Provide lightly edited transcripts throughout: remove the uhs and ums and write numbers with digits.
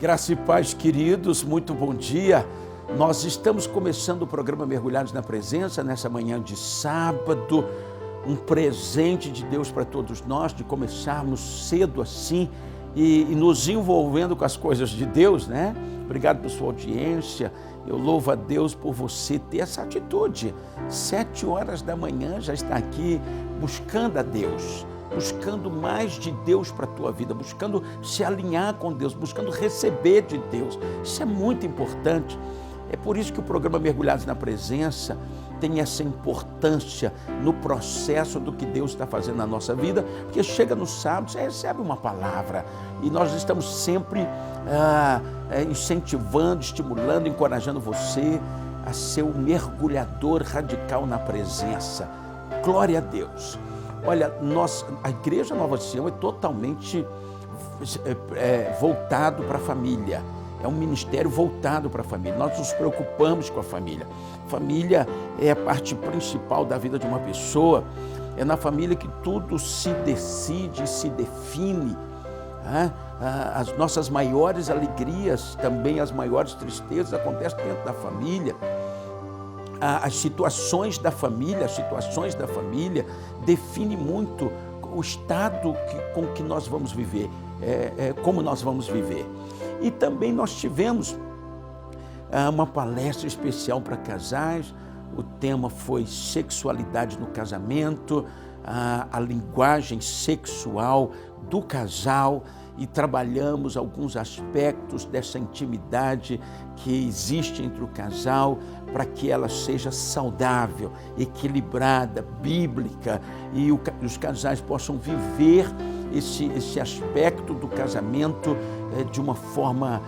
Graça e paz, queridos, muito bom dia. Nós estamos começando o programa Mergulhados na Presença, nessa manhã de sábado, um presente de Deus para todos nós, de começarmos cedo assim e nos envolvendo com as coisas de Deus, né? Obrigado por sua audiência, eu louvo a Deus por você ter essa atitude. 7 horas da manhã já está aqui buscando a Deus, buscando mais de Deus para a tua vida, buscando se alinhar com Deus, buscando receber de Deus. Isso é muito importante. É por isso que o programa Mergulhados na Presença tem essa importância no processo do que Deus está fazendo na nossa vida, porque chega no sábado, você recebe uma palavra e nós estamos sempre incentivando, estimulando, encorajando você a ser um mergulhador radical na presença. Glória a Deus. Olha, a Igreja Nova Sião é totalmente voltado para a família. É um ministério voltado para a família. Nós nos preocupamos com a família. Família é a parte principal da vida de uma pessoa. É na família que tudo se decide, se define. As nossas maiores alegrias, também as maiores tristezas acontecem dentro da família. As situações da família definem muito o estado com que nós vamos viver, como nós vamos viver. E também nós tivemos uma palestra especial para casais. O tema foi sexualidade no casamento, a linguagem sexual do casal, e trabalhamos alguns aspectos dessa intimidade que existe entre o casal para que ela seja saudável, equilibrada, bíblica, e os casais possam viver esse aspecto do casamento de uma forma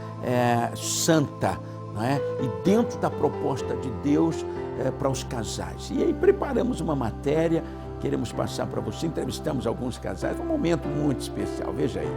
santa, não é? E dentro da proposta de Deus para os casais. E aí preparamos uma matéria, queremos passar para você, entrevistamos alguns casais, um momento muito especial, veja aí.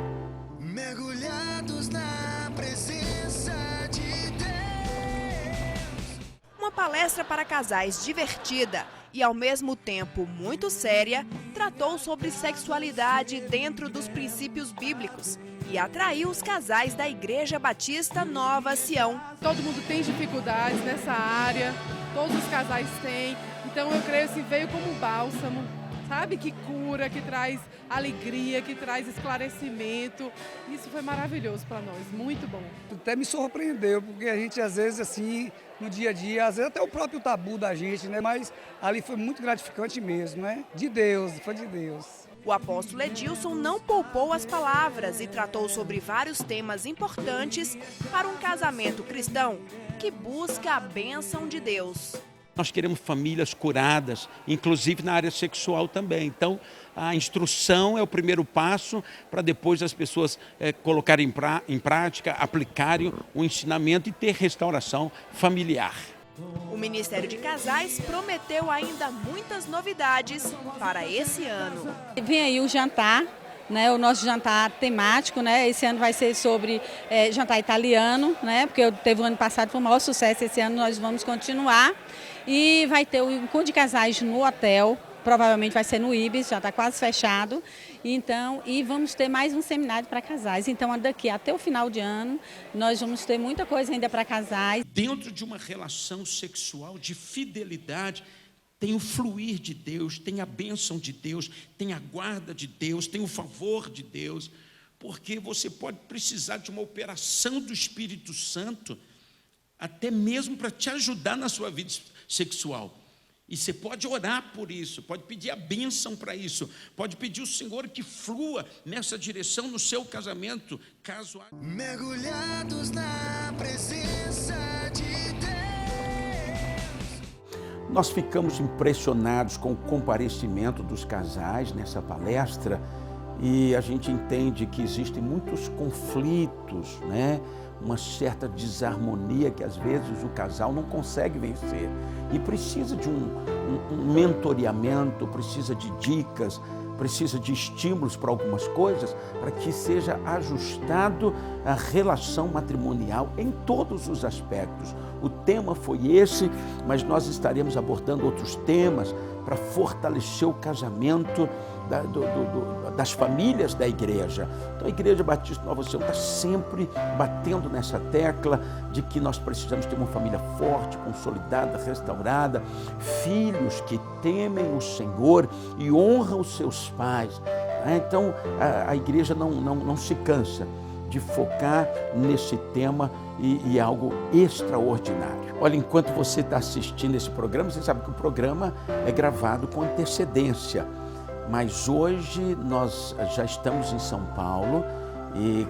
Mergulhados na presença de Deus. Uma palestra para casais divertida e ao mesmo tempo muito séria, tratou sobre sexualidade dentro dos princípios bíblicos e atraiu os casais da Igreja Batista Nova Sião. Todo mundo tem dificuldades nessa área, todos os casais têm, então eu creio que veio como um bálsamo, sabe, que cura, que traz alegria, que traz esclarecimento. Isso foi maravilhoso para nós, muito bom. Até me surpreendeu, porque a gente às vezes assim, no dia a dia, às vezes até o próprio tabu da gente, né? Mas ali foi muito gratificante mesmo, né? De Deus, foi de Deus. O apóstolo Edilson não poupou as palavras e tratou sobre vários temas importantes para um casamento cristão que busca a bênção de Deus. Nós queremos famílias curadas, inclusive na área sexual também. Então, a instrução é o primeiro passo para depois as pessoas colocarem em prática, aplicarem o ensinamento e ter restauração familiar. O Ministério de Casais prometeu ainda muitas novidades para esse ano. Vem aí o jantar, né, o nosso jantar temático, né? Esse ano vai ser sobre jantar italiano, né? Porque teve o ano passado, foi um maior sucesso, esse ano nós vamos continuar. E vai ter o encontro de casais no hotel, provavelmente vai ser no Ibis, já está quase fechado. Então, e vamos ter mais um seminário para casais. Então, daqui até o final de ano, nós vamos ter muita coisa ainda para casais. Dentro de uma relação sexual de fidelidade, tem o fluir de Deus, tem a bênção de Deus, tem a guarda de Deus, tem o favor de Deus, porque você pode precisar de uma operação do Espírito Santo, até mesmo para te ajudar na sua vida sexual. E você pode orar por isso, pode pedir a bênção para isso, pode pedir ao Senhor que flua nessa direção no seu casamento, caso há... Mergulhados na presença de Deus. Nós ficamos impressionados com o comparecimento dos casais nessa palestra e a gente entende que existem muitos conflitos, né? Uma certa desarmonia que às vezes o casal não consegue vencer e precisa de um mentoreamento, precisa de dicas, precisa de estímulos para algumas coisas, para que seja ajustado a relação matrimonial em todos os aspectos. O tema foi esse, mas nós estaremos abordando outros temas para fortalecer o casamento das famílias da igreja. Então a Igreja Batista Nova Sião está sempre batendo nessa tecla de que nós precisamos ter uma família forte, consolidada, restaurada, filhos que temem o Senhor e honram os seus pais. Então a igreja não se cansa de focar nesse tema e algo extraordinário. Olha, enquanto você está assistindo esse programa, você sabe que o programa é gravado com antecedência, mas hoje nós já estamos em São Paulo e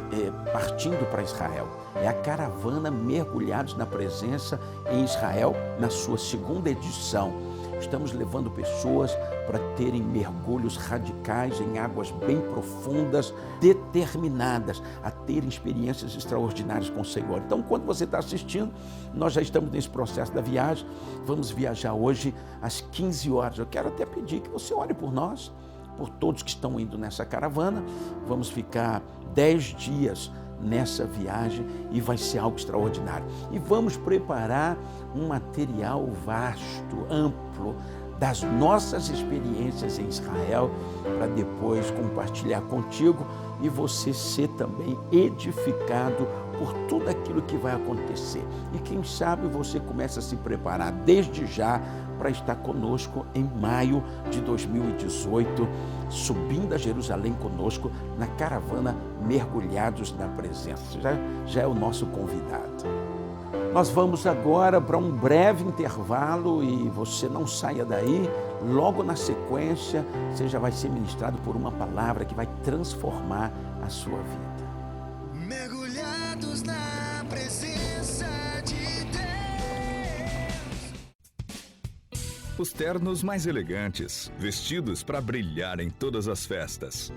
partindo para Israel. É a caravana Mergulhados na Presença em Israel, na sua segunda edição. Estamos levando pessoas para terem mergulhos radicais em águas bem profundas, determinadas a terem experiências extraordinárias com o Senhor. Então, quando você está assistindo, nós já estamos nesse processo da viagem. Vamos viajar hoje às 15 horas. Eu quero até pedir que você ore por nós, por todos que estão indo nessa caravana. Vamos ficar 10 dias nessa viagem e vai ser algo extraordinário. E vamos preparar um material vasto, amplo, das nossas experiências em Israel, para depois compartilhar contigo e você ser também edificado por tudo aquilo que vai acontecer. E quem sabe você começa a se preparar desde já para estar conosco em maio de 2018, subindo a Jerusalém conosco na caravana Mergulhados na Presença. Já é o nosso convidado. Nós vamos agora para um breve intervalo e você não saia daí. Logo na sequência, você já vai ser ministrado por uma palavra que vai transformar a sua vida. Mergulhados na presença de Deus. Os ternos mais elegantes, vestidos para brilhar em todas as festas.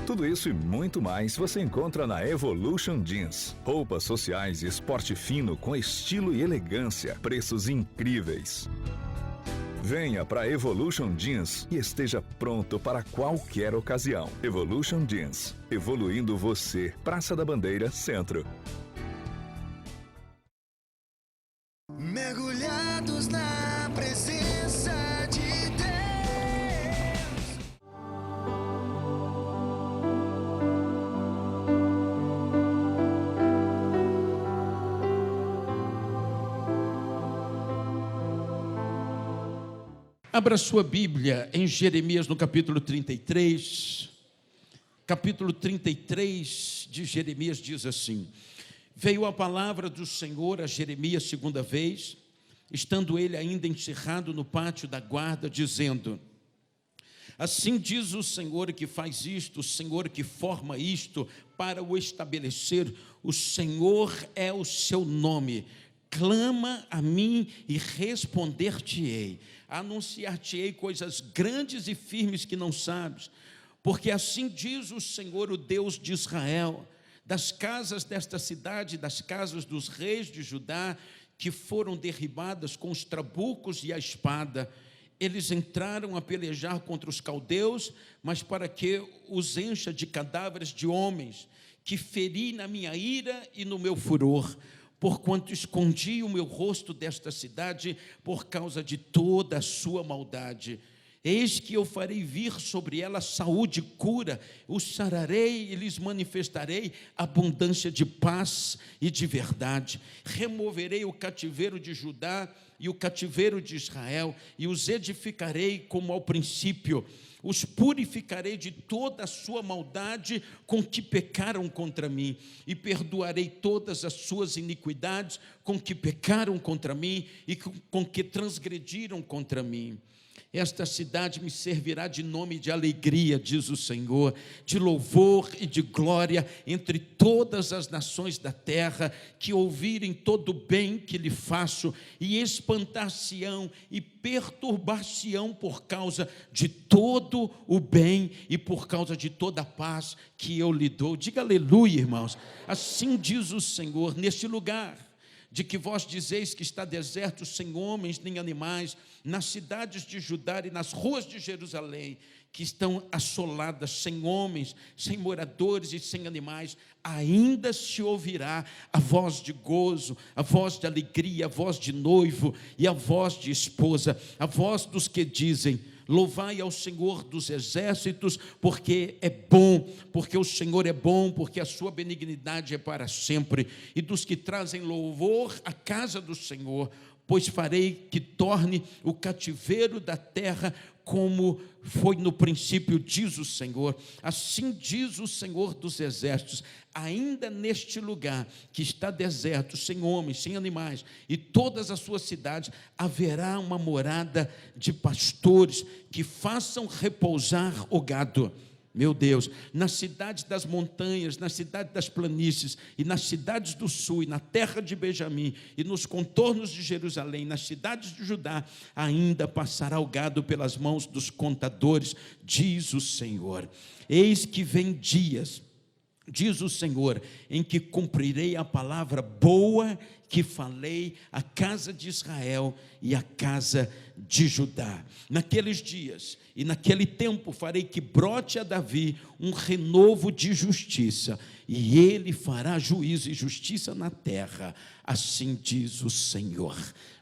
Tudo isso e muito mais você encontra na Evolution Jeans. Roupas sociais e esporte fino com estilo e elegância, preços incríveis. Venha para Evolution Jeans e esteja pronto para qualquer ocasião. Evolution Jeans, evoluindo você. Praça da Bandeira, Centro. Mergulhados na presença de Deus. Abra sua Bíblia em Jeremias no capítulo 33. Capítulo 33 de Jeremias diz assim: Veio a palavra do Senhor a Jeremias segunda vez, estando ele ainda encerrado no pátio da guarda, dizendo: Assim diz o Senhor que faz isto, o Senhor que forma isto para o estabelecer, o Senhor é o seu nome. Clama a mim e responder-te-ei, anunciar-te-ei coisas grandes e firmes que não sabes, porque assim diz o Senhor, o Deus de Israel: das casas desta cidade, das casas dos reis de Judá, que foram derribadas com os trabucos e a espada, eles entraram a pelejar contra os caldeus, mas para que os encha de cadáveres de homens, que feri na minha ira e no meu furor, porquanto escondi o meu rosto desta cidade por causa de toda a sua maldade. Eis que eu farei vir sobre ela saúde e cura, os sararei e lhes manifestarei abundância de paz e de verdade. Removerei o cativeiro de Judá e o cativeiro de Israel, e os edificarei como ao princípio. Os purificarei de toda a sua maldade com que pecaram contra mim, e perdoarei todas as suas iniquidades com que pecaram contra mim e com que transgrediram contra mim. Esta cidade me servirá de nome de alegria, diz o Senhor, de louvor e de glória entre todas as nações da terra, que ouvirem todo o bem que lhe faço, e espantar-se-ão e perturbar-se-ão por causa de todo o bem e por causa de toda a paz que eu lhe dou. Diga aleluia, irmãos. Assim diz o Senhor: neste lugar de que vós dizeis que está deserto, sem homens nem animais, nas cidades de Judá e nas ruas de Jerusalém, que estão assoladas, sem homens, sem moradores e sem animais, ainda se ouvirá a voz de gozo, a voz de alegria, a voz de noivo e a voz de esposa, a voz dos que dizem: Louvai ao Senhor dos exércitos, porque é bom, porque o Senhor é bom, porque a sua benignidade é para sempre. E dos que trazem louvor à casa do Senhor, pois farei que torne o cativeiro da terra como foi no princípio, diz o Senhor. Assim diz o Senhor dos exércitos: ainda neste lugar que está deserto, sem homens, sem animais, e todas as suas cidades, haverá uma morada de pastores que façam repousar o gado. Meu Deus, nas cidades das montanhas, nas cidades das planícies, e nas cidades do sul, e na terra de Benjamim, e nos contornos de Jerusalém, nas cidades de Judá, ainda passará o gado pelas mãos dos contadores, diz o Senhor. Eis que vem dias, diz o Senhor, em que cumprirei a palavra boa que falei à casa de Israel e à casa de Judá. Naqueles dias e naquele tempo farei que brote a Davi um renovo de justiça, e ele fará juízo e justiça na terra, assim diz o Senhor.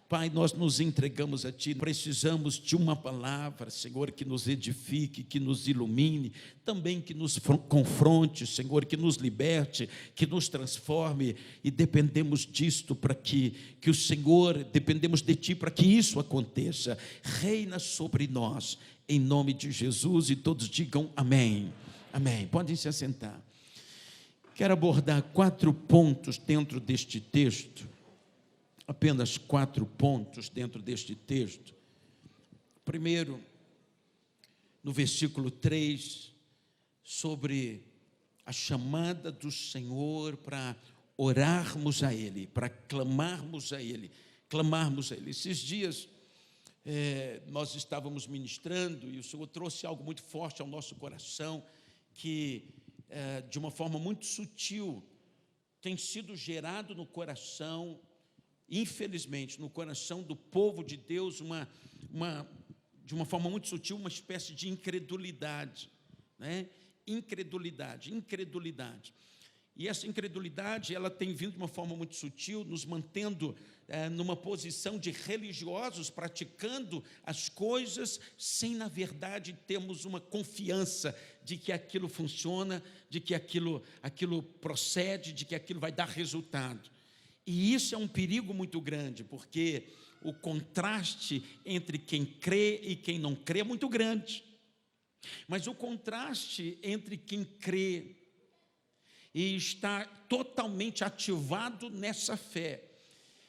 Pai, nós nos entregamos a Ti, precisamos de uma palavra, Senhor, que nos edifique, que nos ilumine, também que nos confronte, Senhor, que nos liberte, que nos transforme, e dependemos disto para que o Senhor, dependemos de Ti para que isso aconteça. Reina sobre nós, em nome de Jesus, e todos digam amém. Amém. Podem se assentar. Quero abordar 4 pontos dentro deste texto. Apenas 4 pontos dentro deste texto. Primeiro, no versículo 3, sobre a chamada do Senhor para orarmos a Ele, para clamarmos a Ele, Esses dias nós estávamos ministrando e o Senhor trouxe algo muito forte ao nosso coração, que de uma forma muito sutil tem sido gerado no coração, infelizmente, no coração do povo de Deus, de uma forma muito sutil, uma espécie de incredulidade, né? Incredulidade. E essa incredulidade, ela tem vindo de uma forma muito sutil, nos mantendo numa posição de religiosos, praticando as coisas, sem, na verdade, termos uma confiança de que aquilo funciona, de que aquilo procede, de que aquilo vai dar resultado. E isso é um perigo muito grande, porque o contraste entre quem crê e quem não crê é muito grande. Mas o contraste entre quem crê e está totalmente ativado nessa fé,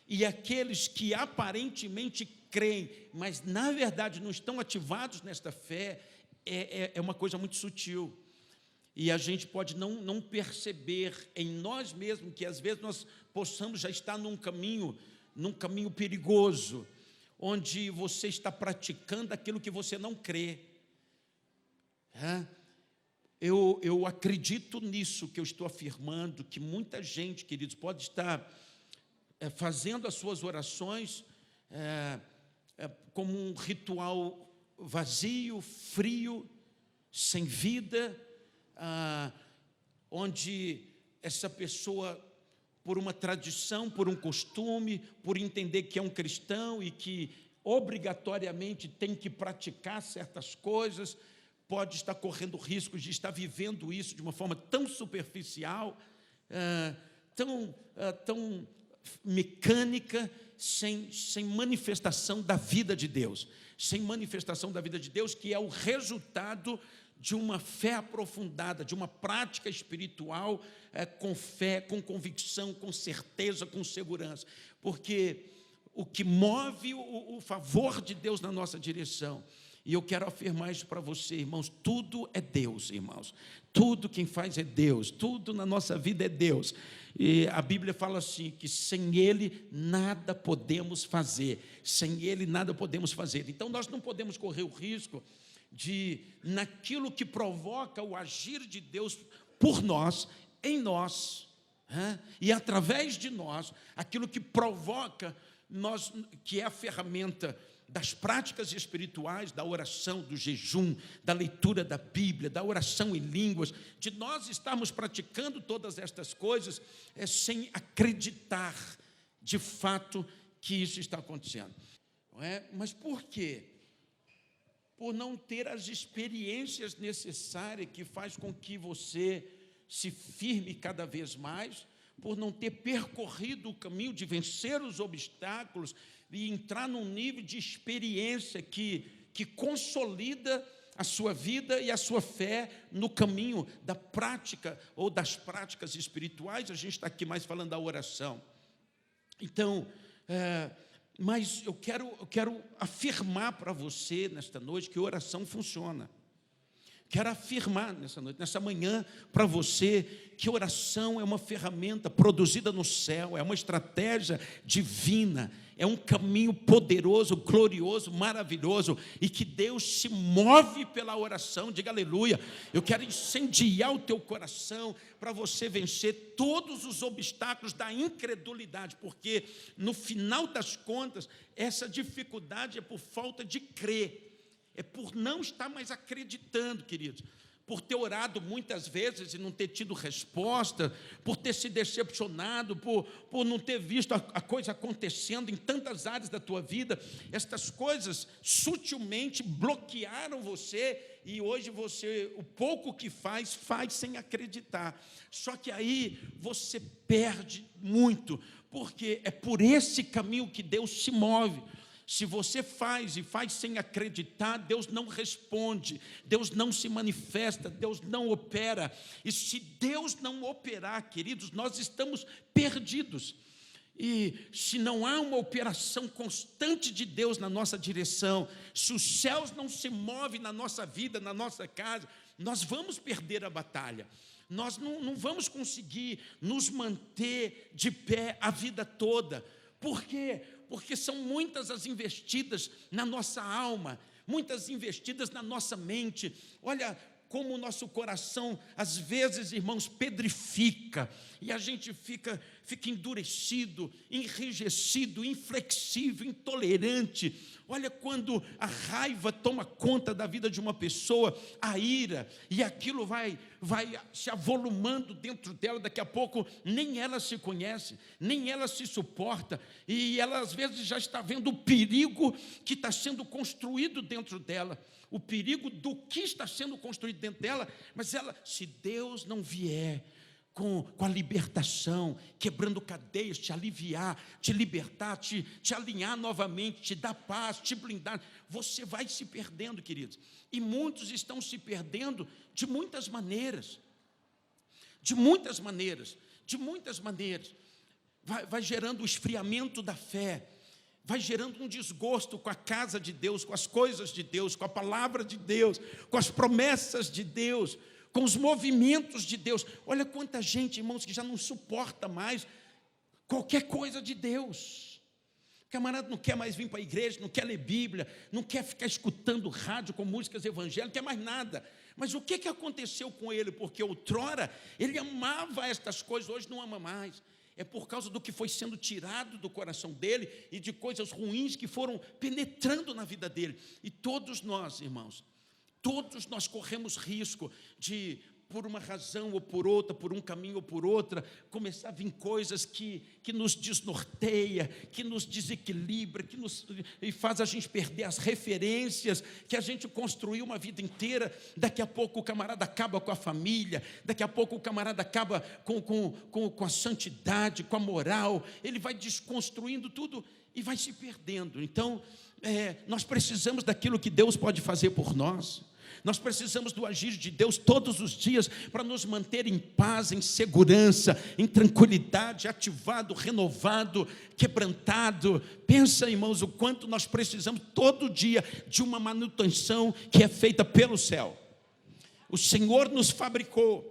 e aqueles que aparentemente creem, mas na verdade não estão ativados nesta fé, é uma coisa muito sutil. E a gente pode não perceber em nós mesmos que às vezes nós possamos já estar num caminho perigoso, onde você está praticando aquilo que você não crê. Eu acredito nisso que eu estou afirmando, que muita gente, queridos, pode estar fazendo as suas orações como um ritual vazio, frio, sem vida, onde essa pessoa, por uma tradição, por um costume, por entender que é um cristão e que obrigatoriamente tem que praticar certas coisas, pode estar correndo risco de estar vivendo isso de uma forma tão superficial, tão mecânica, sem manifestação da vida de Deus, que é o resultado de uma fé aprofundada, de uma prática espiritual com fé, com convicção, com certeza, com segurança. Porque o que move o favor de Deus na nossa direção, e eu quero afirmar isso para você, irmãos, tudo é Deus, irmãos. Tudo quem faz é Deus, tudo na nossa vida é Deus. E a Bíblia fala assim, que sem Ele nada podemos fazer. Então nós não podemos correr o risco de, naquilo que provoca o agir de Deus por nós, em nós, e através de nós, aquilo que provoca nós, que é a ferramenta das práticas espirituais, da oração, do jejum, da leitura da Bíblia, da oração em línguas, de nós estarmos praticando todas estas coisas sem acreditar de fato que isso está acontecendo. Não é? Mas por quê? por não ter as experiências necessárias que faz com que você se firme cada vez mais, por não ter percorrido o caminho de vencer os obstáculos e entrar num nível de experiência que consolida a sua vida e a sua fé no caminho da prática ou das práticas espirituais. A gente está aqui mais falando da oração. Então, mas eu quero afirmar para você nesta noite que a oração funciona. Quero afirmar nessa noite, nessa manhã, para você, que oração é uma ferramenta produzida no céu, é uma estratégia divina, é um caminho poderoso, glorioso, maravilhoso, e que Deus se move pela oração. Diga aleluia. Eu quero incendiar o teu coração para você vencer todos os obstáculos da incredulidade, porque no final das contas, essa dificuldade é por falta de crer. É por não estar mais acreditando, queridos, por ter orado muitas vezes e não ter tido resposta, por ter se decepcionado, por não ter visto a coisa acontecendo em tantas áreas da tua vida. Estas coisas sutilmente bloquearam você e hoje você, o pouco que faz sem acreditar. Só que aí você perde muito, porque é por esse caminho que Deus se move. Se você faz e faz sem acreditar, Deus não responde, Deus não se manifesta, Deus não opera. E se Deus não operar, queridos, nós estamos perdidos. E se não há uma operação constante de Deus na nossa direção, se os céus não se movem na nossa vida, na nossa casa, nós vamos perder a batalha. Nós não vamos conseguir nos manter de pé a vida toda. Por quê? Porque são muitas as investidas na nossa alma, muitas investidas na nossa mente. Olha como o nosso coração, às vezes, irmãos, pedrifica, e a gente fica endurecido, enrijecido, inflexível, intolerante. Olha quando a raiva toma conta da vida de uma pessoa, a ira, e aquilo vai se avolumando dentro dela. Daqui a pouco nem ela se conhece, nem ela se suporta, e ela às vezes já está vendo o perigo que está sendo construído dentro dela, o perigo do que está sendo construído dentro dela. Mas ela, se Deus não vier com a libertação, quebrando cadeias, te aliviar, te libertar, te alinhar novamente, te dar paz, te blindar, você vai se perdendo, queridos. E muitos estão se perdendo de muitas maneiras. De muitas maneiras. Vai gerando o esfriamento da fé, vai gerando um desgosto com a casa de Deus, com as coisas de Deus, com a palavra de Deus, com as promessas de Deus, com os movimentos de Deus. Olha quanta gente, irmãos, que já não suporta mais qualquer coisa de Deus. O camarada não quer mais vir para a igreja, não quer ler Bíblia, não quer ficar escutando rádio com músicas evangélicas, não quer mais nada. Mas o que aconteceu com ele? Porque outrora ele amava estas coisas, hoje não ama mais. É por causa do que foi sendo tirado do coração dele e de coisas ruins que foram penetrando na vida dele. E todos nós, irmãos, todos nós corremos risco de, por uma razão ou por outra, por um caminho ou por outra, começar a vir coisas que nos desnorteia, que nos desequilibra, e faz a gente perder as referências que a gente construiu uma vida inteira. Daqui a pouco o camarada acaba com a família, daqui a pouco o camarada acaba com a santidade, com a moral, ele vai desconstruindo tudo e vai se perdendo. Então, nós precisamos daquilo que Deus pode fazer por nós. Nós precisamos do agir de Deus todos os dias para nos manter em paz, em segurança, em tranquilidade, ativado, renovado, quebrantado. Pensa, irmãos, o quanto nós precisamos todo dia de uma manutenção que é feita pelo céu. O Senhor nos fabricou,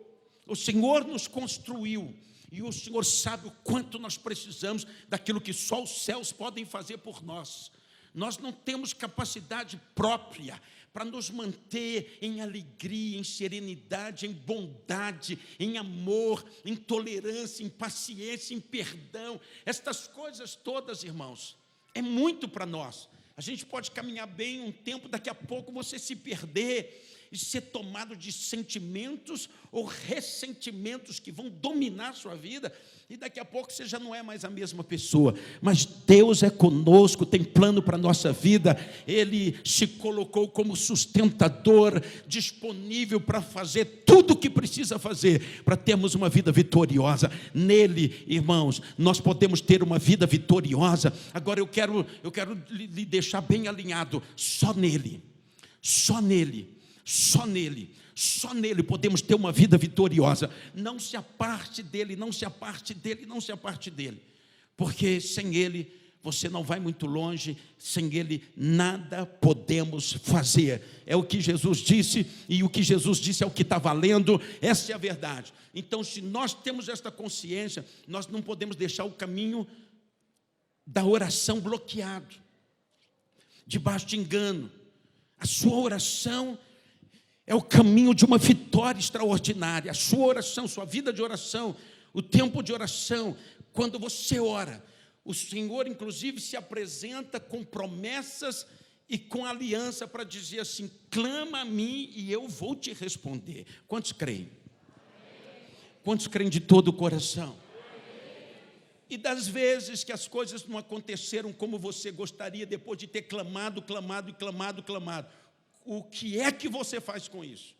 o Senhor nos construiu, e o Senhor sabe o quanto nós precisamos daquilo que só os céus podem fazer por nós. Nós não temos capacidade própria para nos manter em alegria, em serenidade, em bondade, em amor, em tolerância, em paciência, em perdão. Estas coisas todas, irmãos, é muito para nós. A gente pode caminhar bem um tempo, daqui a pouco você se perder. e ser tomado de sentimentos ou ressentimentos que vão dominar a sua vida, e daqui a pouco você já não é mais a mesma pessoa. Mas Deus é conosco, tem plano para a nossa vida. Ele se colocou como sustentador, disponível para fazer tudo o que precisa fazer para termos uma vida vitoriosa. Nele, irmãos, nós podemos ter uma vida vitoriosa. Agora eu quero lhe deixar bem alinhado. Só nele, só nele, só nele, só nele podemos ter uma vida vitoriosa. Não se aparte dele, não se aparte dele, não se aparte dele, porque sem ele você não vai muito longe, sem ele nada podemos fazer. É o que Jesus disse, e o que Jesus disse é o que está valendo. Essa é a verdade. Então, se nós temos esta consciência, nós não podemos deixar o caminho da oração bloqueado, debaixo de engano. A sua oração é o caminho de uma vitória extraordinária. A sua oração, sua vida de oração, o tempo de oração, quando você ora, o Senhor inclusive se apresenta com promessas e com aliança para dizer assim: clama a mim e eu vou te responder. Quantos creem? Quantos creem de todo o coração? E das vezes que as coisas não aconteceram como você gostaria, depois de ter clamado, clamado e clamado, clamado, o que é que você faz com isso?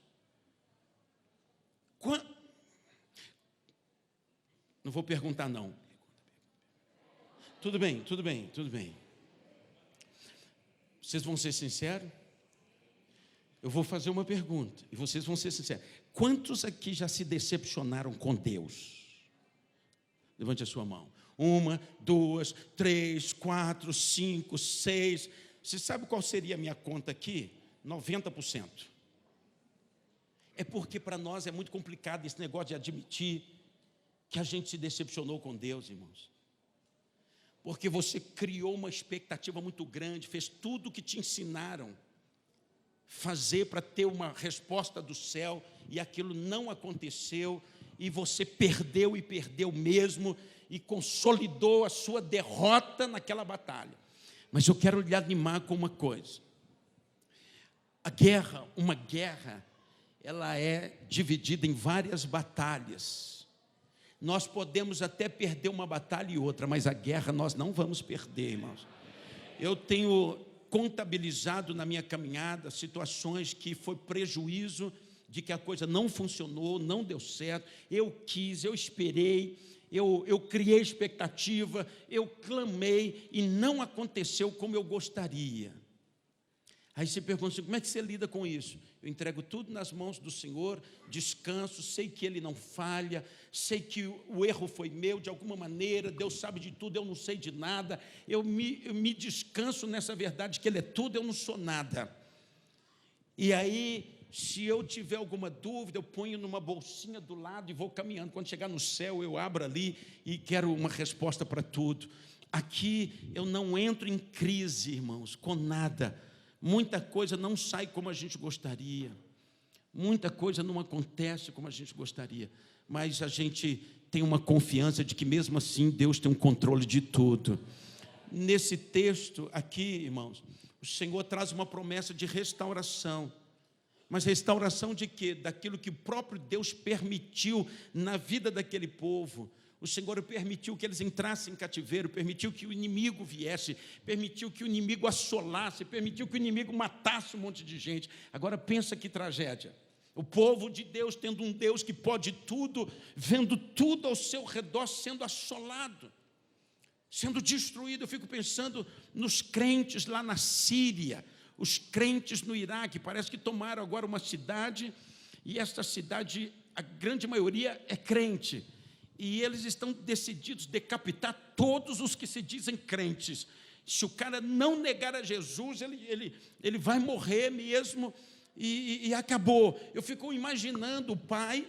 Não vou perguntar, não. Tudo bem, tudo bem, tudo bem. Vocês vão ser sinceros? Eu vou fazer uma pergunta e vocês vão ser sinceros. Quantos aqui já se decepcionaram com Deus? Levante a sua mão. 1, 2, 3, 4, 5, 6. Você sabe qual seria a minha conta aqui? 90%. É porque para nós é muito complicado esse negócio de admitir que a gente se decepcionou com Deus, irmãos. Porque você criou uma expectativa muito grande, fez tudo o que te ensinaram fazer para ter uma resposta do céu, e aquilo não aconteceu, e você perdeu e perdeu mesmo, e consolidou a sua derrota naquela batalha. Mas eu quero lhe animar com uma coisa. Uma guerra, ela é dividida em várias batalhas. Nós podemos até perder uma batalha e outra, mas a guerra nós não vamos perder, irmãos. Eu tenho contabilizado na minha caminhada situações que foi prejuízo, de que a coisa não funcionou, não deu certo. Eu quis, eu esperei, eu criei expectativa, eu clamei e não aconteceu como eu gostaria. Aí você pergunta assim: como é que você lida com isso? Eu entrego tudo nas mãos do Senhor, descanso, sei que Ele não falha, sei que o erro foi meu de alguma maneira, Deus sabe de tudo, eu não sei de nada, eu me descanso nessa verdade que Ele é tudo, eu não sou nada. E aí, se eu tiver alguma dúvida, eu ponho numa bolsinha do lado e vou caminhando. Quando chegar no céu, eu abro ali e quero uma resposta para tudo. Aqui eu não entro em crise, irmãos, com nada. Muita coisa não sai como a gente gostaria, muita coisa não acontece como a gente gostaria, mas a gente tem uma confiança de que mesmo assim Deus tem um controle de tudo. Nesse texto aqui, irmãos, o Senhor traz uma promessa de restauração. Mas restauração de quê? Daquilo que o próprio Deus permitiu na vida daquele povo. O Senhor permitiu que eles entrassem em cativeiro, permitiu que o inimigo viesse, permitiu que o inimigo assolasse, permitiu que o inimigo matasse um monte de gente. Agora pensa que tragédia. O povo de Deus, tendo um Deus que pode tudo, vendo tudo ao seu redor sendo assolado, sendo destruído. Eu fico pensando nos crentes lá na Síria, os crentes no Iraque. Parece que tomaram agora uma cidade, e esta cidade, a grande maioria é crente. E eles estão decididos a decapitar todos os que se dizem crentes. Se o cara não negar a Jesus, ele vai morrer mesmo, e acabou. Eu fico imaginando o pai,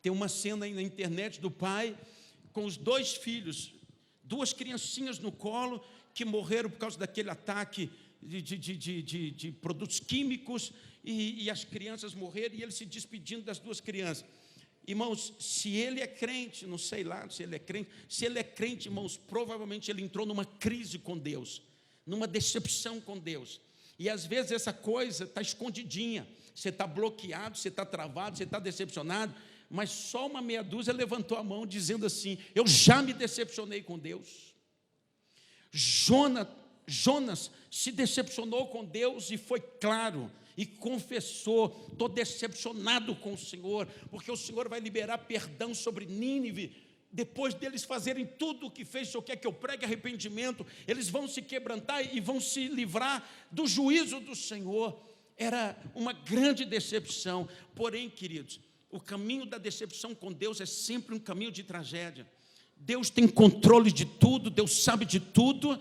tem uma cena aí na internet do pai, com os 2 filhos, 2 criancinhas no colo, que morreram por causa daquele ataque de produtos químicos, e as crianças morreram, e ele se despedindo das 2 crianças. Irmãos, se ele é crente, não sei lá se ele é crente, se ele é crente, irmãos, provavelmente ele entrou numa crise com Deus, numa decepção com Deus, e às vezes essa coisa está escondidinha, você está bloqueado, você está travado, você está decepcionado, mas só uma meia dúzia levantou a mão dizendo assim: eu já me decepcionei com Deus. Jonas se decepcionou com Deus e foi claro, e confessou: estou decepcionado com o Senhor, porque o Senhor vai liberar perdão sobre Nínive. Depois deles fazerem tudo o que fez, o Senhor quer que eu pregue arrependimento, eles vão se quebrantar e vão se livrar do juízo do Senhor. Era uma grande decepção. Porém, queridos, o caminho da decepção com Deus é sempre um caminho de tragédia. Deus tem controle de tudo, Deus sabe de tudo,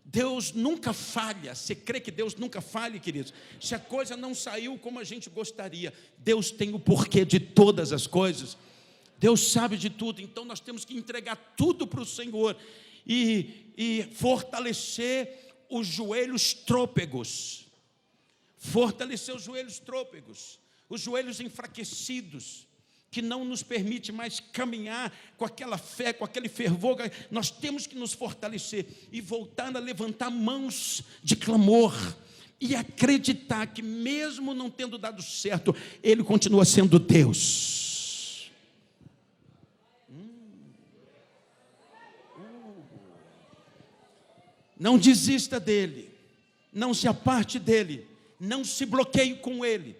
Deus nunca falha. Você crê que Deus nunca falha, queridos? Se a coisa não saiu como a gente gostaria, Deus tem o porquê de todas as coisas. Deus sabe de tudo, então nós temos que entregar tudo para o Senhor e fortalecer os joelhos trôpegos. Fortalecer os joelhos trôpegos, os joelhos enfraquecidos, que não nos permite mais caminhar com aquela fé, com aquele fervor. Nós temos que nos fortalecer e voltar a levantar mãos de clamor e acreditar que mesmo não tendo dado certo, Ele continua sendo Deus. Não desista dEle, não se aparte dEle, não se bloqueie com Ele,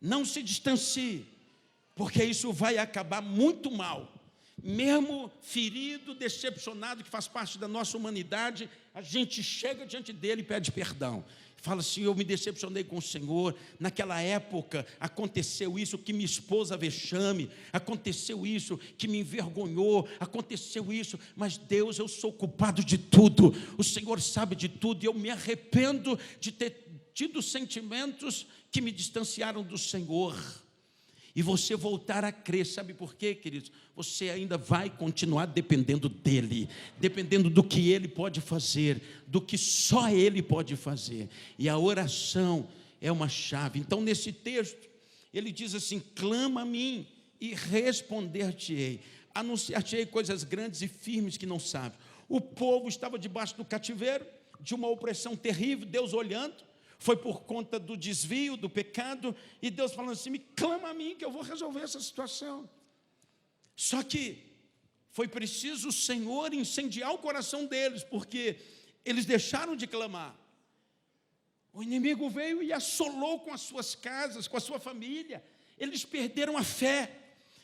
não se distancie, porque isso vai acabar muito mal. Mesmo ferido, decepcionado, que faz parte da nossa humanidade, a gente chega diante dele e pede perdão. Fala assim: eu me decepcionei com o Senhor, naquela época aconteceu isso, que minha esposa vexame, aconteceu isso, que me envergonhou, aconteceu isso, mas Deus, eu sou culpado de tudo, o Senhor sabe de tudo, e eu me arrependo de ter tido sentimentos que me distanciaram do Senhor. E você voltar a crer, sabe por quê, queridos? Você ainda vai continuar dependendo dEle, dependendo do que Ele pode fazer, do que só Ele pode fazer. E a oração é uma chave. Então, nesse texto, ele diz assim: clama a mim e responder-te-ei, anunciar-te-ei coisas grandes e firmes que não sabes. O povo estava debaixo do cativeiro, de uma opressão terrível, Deus olhando. Foi por conta do desvio, do pecado, e Deus falando assim: me clama a mim que eu vou resolver essa situação. Só que foi preciso o Senhor incendiar o coração deles, porque eles deixaram de clamar. O inimigo veio e assolou com as suas casas, com a sua família. Eles perderam a fé,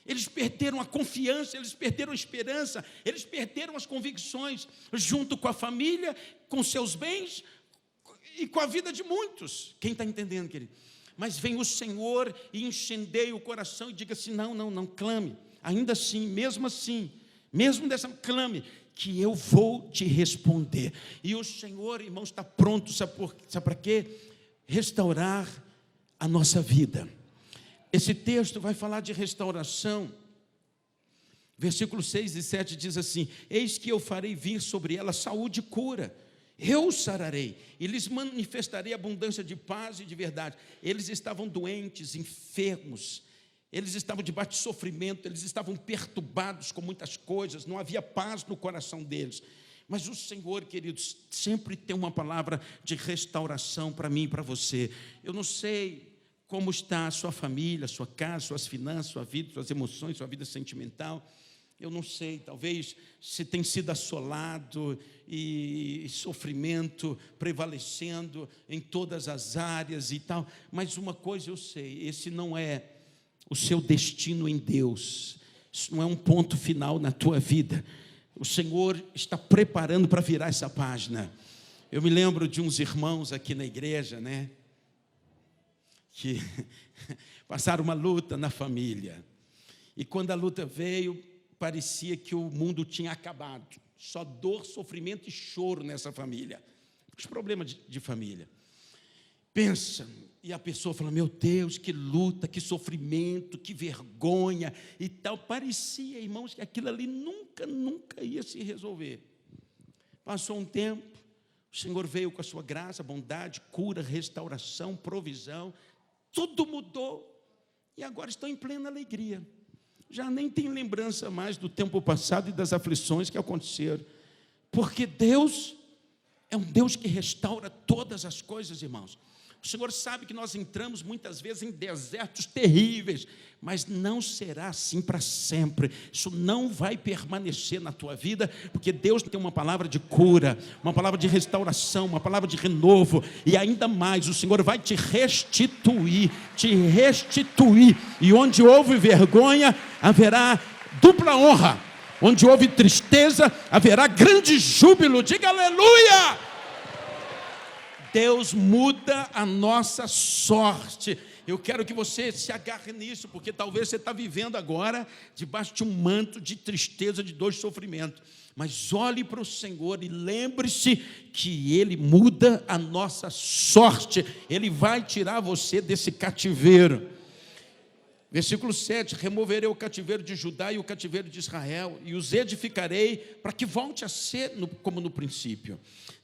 eles perderam a confiança, eles perderam a esperança, eles perderam as convicções, junto com a família, com seus bens e com a vida de muitos. Quem está entendendo, querido? Mas vem o Senhor e incendeia o coração e diga assim: não, clame, ainda assim, mesmo dessa, clame, que eu vou te responder. E o Senhor, irmãos, está pronto, sabe para quê? Restaurar a nossa vida. Esse texto vai falar de restauração. Versículos 6 e 7 diz assim: eis que eu farei vir sobre ela saúde e cura, eu os sararei, e lhes manifestarei abundância de paz e de verdade. Eles estavam doentes, enfermos, eles estavam debaixo de sofrimento, eles estavam perturbados com muitas coisas, não havia paz no coração deles. Mas o Senhor, queridos, sempre tem uma palavra de restauração para mim e para você. Eu não sei como está a sua família, a sua casa, suas finanças, sua vida, suas emoções, sua vida sentimental. Eu não sei, talvez você tenha sido assolado e sofrimento prevalecendo em todas as áreas e tal. Mas uma coisa eu sei: esse não é o seu destino em Deus. Isso não é um ponto final na tua vida. O Senhor está preparando para virar essa página. Eu me lembro de uns irmãos aqui na igreja, né, que passaram uma luta na família. E quando a luta veio, parecia que o mundo tinha acabado. Só dor, sofrimento e choro nessa família. Os problemas de família. Pensa, e a pessoa fala: meu Deus, que luta, que sofrimento, que vergonha e tal. Parecia, irmãos, que aquilo ali nunca ia se resolver. Passou um tempo, o Senhor veio com a sua graça, bondade, cura, restauração, provisão. Tudo mudou e agora estão em plena alegria. Já nem tem lembrança mais do tempo passado e das aflições que aconteceram, porque Deus é um Deus que restaura todas as coisas, irmãos. O Senhor sabe que nós entramos muitas vezes em desertos terríveis, mas não será assim para sempre. Isso não vai permanecer na tua vida, porque Deus tem uma palavra de cura, uma palavra de restauração, uma palavra de renovo, e ainda mais, o Senhor vai te restituir, e onde houve vergonha, haverá dupla honra, onde houve tristeza, haverá grande júbilo. Diga aleluia! Deus muda a nossa sorte. Eu quero que você se agarre nisso, porque talvez você está vivendo agora debaixo de um manto de tristeza, de dor e sofrimento. Mas olhe para o Senhor e lembre-se que Ele muda a nossa sorte. Ele vai tirar você desse cativeiro. Versículo 7, removerei o cativeiro de Judá e o cativeiro de Israel, e os edificarei para que volte a ser como no princípio.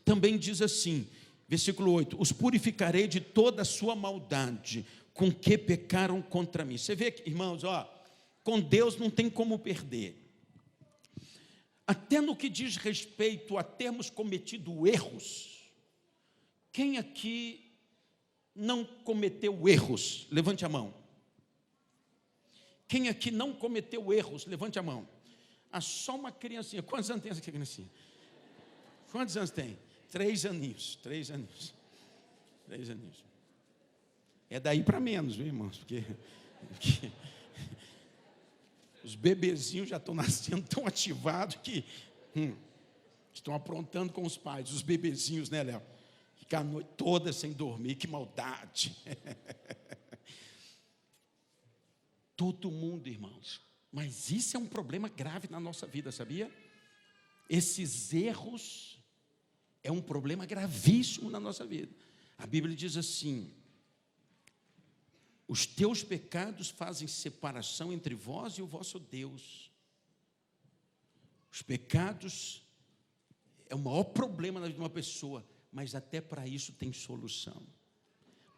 Também diz assim, versículo 8, os purificarei de toda a sua maldade, com que pecaram contra mim. Você vê, irmãos, com Deus não tem como perder. Até no que diz respeito a termos cometido erros, quem aqui não cometeu erros? Levante a mão. Quem aqui não cometeu erros? Levante a mão. Só uma criancinha. Quantos anos tem essa criancinha? Quantos anos tem? 3 aninhos. É daí para menos, viu, irmãos? Porque os bebezinhos já estão nascendo tão ativados que estão aprontando com os pais. Os bebezinhos, né, Léo? Ficam a noite toda sem dormir, que maldade. Todo mundo, irmãos. Mas isso é um problema grave na nossa vida, sabia? Esses erros é um problema gravíssimo na nossa vida. A Bíblia diz assim: os teus pecados fazem separação entre vós e o vosso Deus. Os pecados é o maior problema na vida de uma pessoa, mas até para isso tem solução.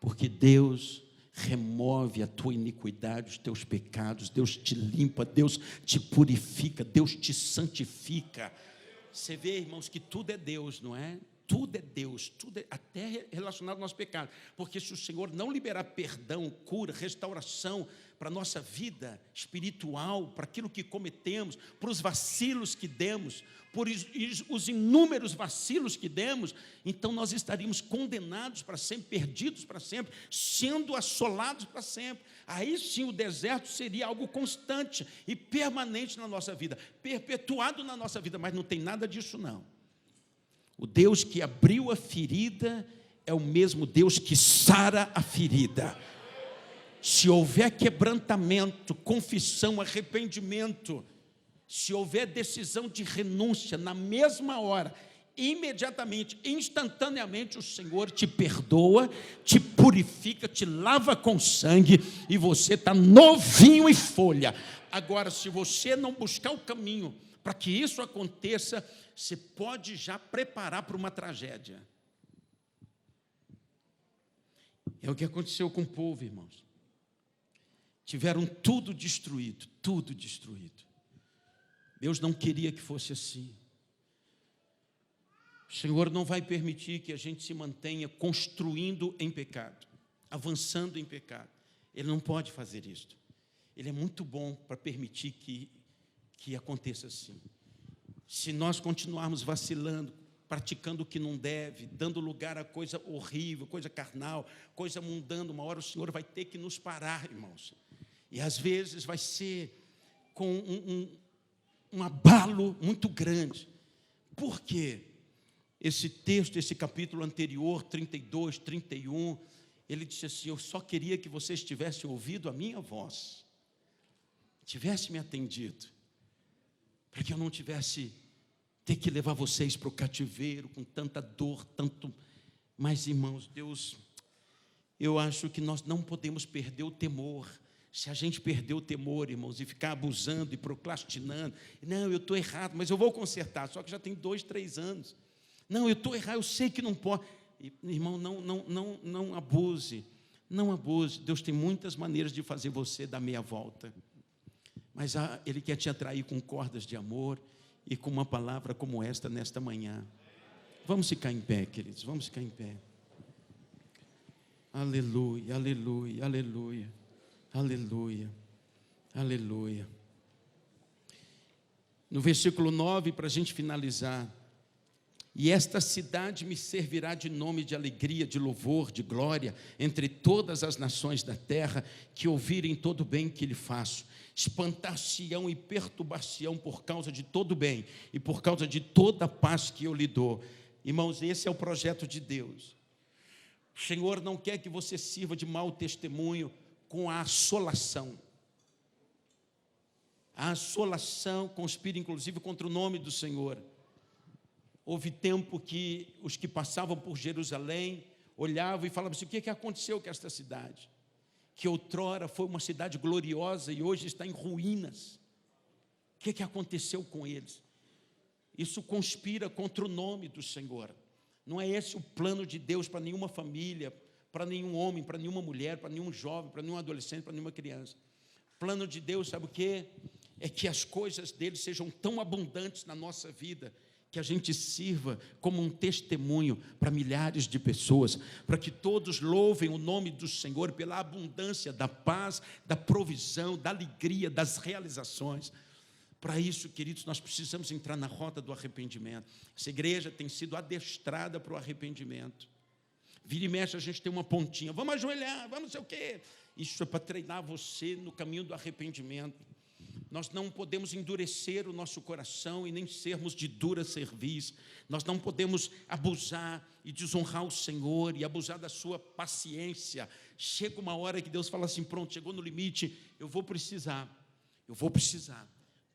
Porque Deus remove a tua iniquidade, os teus pecados, Deus te limpa, Deus te purifica, Deus te santifica. Você vê, irmãos, que tudo é Deus, não é? Tudo é Deus, tudo é até relacionado ao nosso pecado. Porque se o Senhor não liberar perdão, cura, restauração para a nossa vida espiritual, para aquilo que cometemos, para os vacilos que demos, por os inúmeros vacilos que demos, então nós estaríamos condenados para sempre, perdidos para sempre, sendo assolados para sempre. Aí sim o deserto seria algo constante e permanente na nossa vida, perpetuado na nossa vida, mas não tem nada disso não. O Deus que abriu a ferida é o mesmo Deus que sara a ferida. Se houver quebrantamento, confissão, arrependimento, se houver decisão de renúncia, na mesma hora, imediatamente, instantaneamente, o Senhor te perdoa, te purifica, te lava com sangue, e você está novinho em folha. Agora, se você não buscar o caminho para que isso aconteça, você pode já preparar para uma tragédia. É o que aconteceu com o povo, irmãos. Tiveram tudo destruído, tudo destruído. Deus não queria que fosse assim. O Senhor não vai permitir que a gente se mantenha construindo em pecado, avançando em pecado. Ele não pode fazer isso. Ele é muito bom para permitir que aconteça assim. Se nós continuarmos vacilando, praticando o que não deve, dando lugar a coisa horrível, coisa carnal, coisa mundana, uma hora o Senhor vai ter que nos parar, irmãos. E às vezes vai ser com um abalo muito grande. Por quê? Esse texto, esse capítulo anterior, 32, 31, ele disse assim: eu só queria que vocês tivessem ouvido a minha voz, tivessem me atendido, para que eu não tivesse ter que levar vocês para o cativeiro com tanta dor, tanto. Mas, irmãos, Deus, eu acho que nós não podemos perder o temor. Se a gente perder o temor, irmãos, e ficar abusando e procrastinando, não, eu estou errado, mas eu vou consertar, só que já tem 2, 3 anos. Não, eu estou errado, eu sei que não pode. Irmão, não abuse, não abuse. Deus tem muitas maneiras de fazer você dar meia volta. Mas Ele quer te atrair com cordas de amor e com uma palavra como esta nesta manhã. Vamos ficar em pé, queridos, vamos ficar em pé. Aleluia, aleluia, aleluia, aleluia, aleluia. No versículo 9, para a gente finalizar: e esta cidade me servirá de nome de alegria, de louvor, de glória, entre todas as nações da terra, que ouvirem todo o bem que lhe faço. Espantar-se-ão e perturbar-se-ão por causa de todo o bem e por causa de toda a paz que eu lhe dou. Irmãos, esse é o projeto de Deus. O Senhor não quer que você sirva de mau testemunho com a assolação. A assolação conspira inclusive contra o nome do Senhor. Houve tempo que os que passavam por Jerusalém olhavam e falavam assim: o que aconteceu com esta cidade? Que outrora foi uma cidade gloriosa e hoje está em ruínas. O que aconteceu com eles? Isso conspira contra o nome do Senhor. Não é esse o plano de Deus para nenhuma família, para nenhum homem, para nenhuma mulher, para nenhum jovem, para nenhum adolescente, para nenhuma criança. O plano de Deus, sabe o quê? É que as coisas dele sejam tão abundantes na nossa vida, que a gente sirva como um testemunho para milhares de pessoas, para que todos louvem o nome do Senhor pela abundância da paz, da provisão, da alegria, das realizações. Para isso, queridos, nós precisamos entrar na rota do arrependimento. Essa igreja tem sido adestrada para o arrependimento. Vira e mexe, a gente tem uma pontinha: vamos ajoelhar, vamos não sei o quê. Isso é para treinar você no caminho do arrependimento. Nós não podemos endurecer o nosso coração e nem sermos de dura cerviz. Nós não podemos abusar e desonrar o Senhor e abusar da sua paciência. Chega uma hora que Deus fala assim: pronto, chegou no limite, eu vou precisar,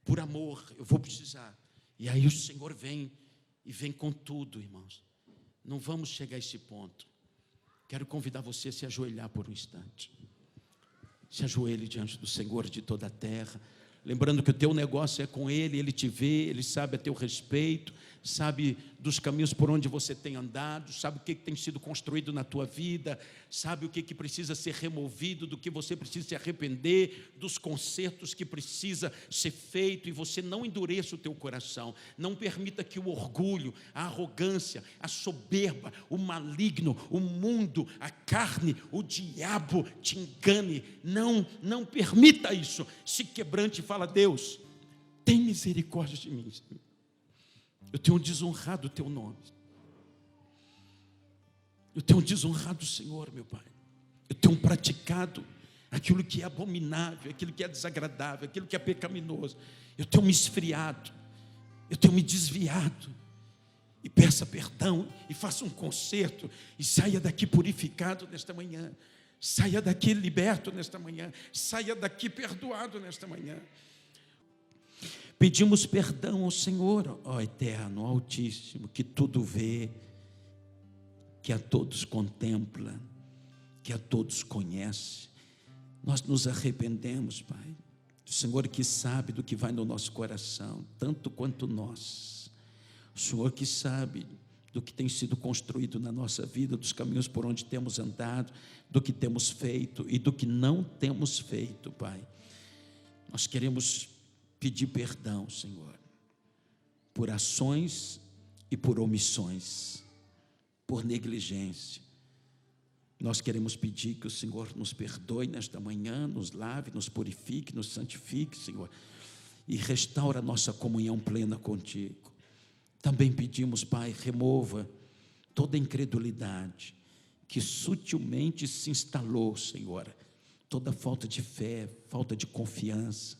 por amor, eu vou precisar. E aí o Senhor vem, e vem com tudo, irmãos. Não vamos chegar a esse ponto. Quero convidar você a se ajoelhar por um instante. Se ajoelhe diante do Senhor de toda a terra, lembrando que o teu negócio é com Ele, Ele te vê, Ele sabe a teu respeito, sabe dos caminhos por onde você tem andado, sabe o que tem sido construído na tua vida, sabe o que precisa ser removido, do que você precisa se arrepender, dos consertos que precisa ser feito, e você não endureça o teu coração, não permita que o orgulho, a arrogância, a soberba, o maligno, o mundo, a carne, o diabo te engane, não permita isso. Se quebrante e fala: Deus, tem misericórdia de mim, Senhor. Eu tenho desonrado o teu nome. Eu tenho desonrado o Senhor, meu Pai. Eu tenho praticado aquilo que é abominável, aquilo que é desagradável, aquilo que é pecaminoso. Eu tenho me esfriado, eu tenho me desviado. E peça perdão, e faça um conserto, e saia daqui purificado nesta manhã. Saia daqui liberto nesta manhã. Saia daqui perdoado nesta manhã. Pedimos perdão ao Senhor, ó Eterno, Altíssimo, que tudo vê, que a todos contempla, que a todos conhece. Nós nos arrependemos, Pai. O Senhor que sabe do que vai no nosso coração, tanto quanto nós. O Senhor que sabe do que tem sido construído na nossa vida, dos caminhos por onde temos andado, do que temos feito e do que não temos feito, Pai. Nós queremos pedir perdão, Senhor, por ações e por omissões, por negligência. Nós queremos pedir que o Senhor nos perdoe nesta manhã, nos lave, nos purifique, nos santifique, Senhor, e restaura a nossa comunhão plena contigo. Também pedimos, Pai, remova toda incredulidade que sutilmente se instalou, Senhor, toda falta de fé, falta de confiança.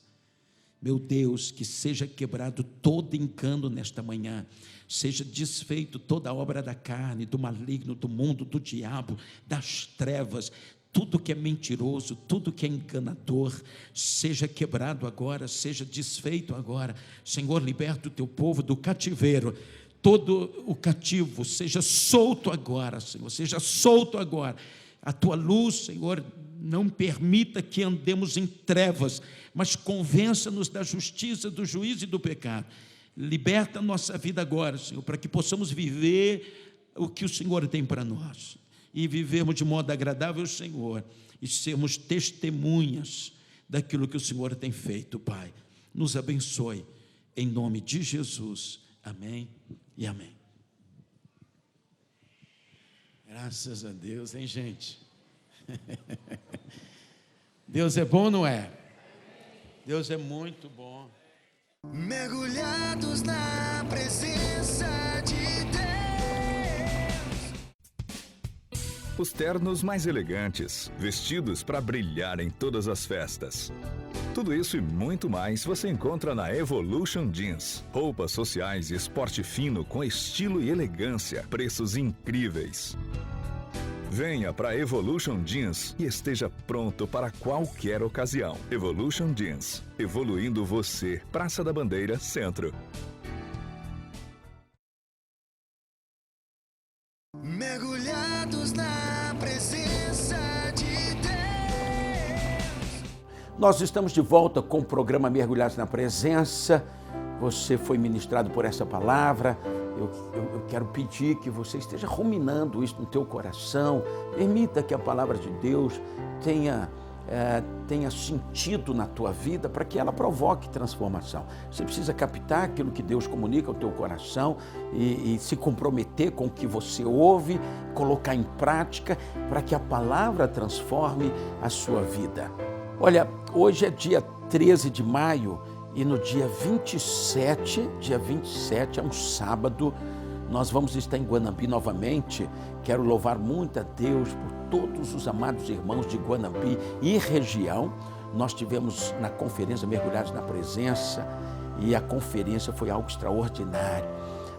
Meu Deus, que seja quebrado todo engano nesta manhã, seja desfeito toda a obra da carne, do maligno, do mundo, do diabo, das trevas, tudo que é mentiroso, tudo que é enganador, seja quebrado agora, seja desfeito agora. Senhor, liberta o teu povo do cativeiro, todo o cativo seja solto agora, Senhor, seja solto agora. A tua luz, Senhor, não permita que andemos em trevas, mas convença-nos da justiça, do juízo e do pecado. Liberta a nossa vida agora, Senhor, para que possamos viver o que o Senhor tem para nós, e vivermos de modo agradável ao Senhor, e sermos testemunhas daquilo que o Senhor tem feito, Pai. Nos abençoe, em nome de Jesus. Amém e amém. Graças a Deus, hein, gente? Deus é bom, não é? Deus é muito bom. Mergulhados na presença de Deus. Os ternos mais elegantes, vestidos para brilhar em todas as festas. Tudo isso e muito mais você encontra na Evolution Jeans. Roupas sociais e esporte fino com estilo e elegância, preços incríveis. Venha para Evolution Jeans e esteja pronto para qualquer ocasião. Evolution Jeans, evoluindo você. Praça da Bandeira, Centro. Mergulhados na presença de Deus. Nós estamos de volta com o programa Mergulhados na Presença. Você foi ministrado por essa palavra. Eu quero pedir que você esteja ruminando isso no teu coração. Permita que a palavra de Deus tenha sentido na tua vida para que ela provoque transformação. Você precisa captar aquilo que Deus comunica ao teu coração e se comprometer com o que você ouve, colocar em prática para que a palavra transforme a sua vida. Olha, hoje é dia 13 de maio e no dia 27, é um sábado, nós vamos estar em Guanambi novamente. Quero louvar muito a Deus por todos os amados irmãos de Guanambi e região. Nós tivemos na conferência Mergulhados na Presença e a conferência foi algo extraordinário.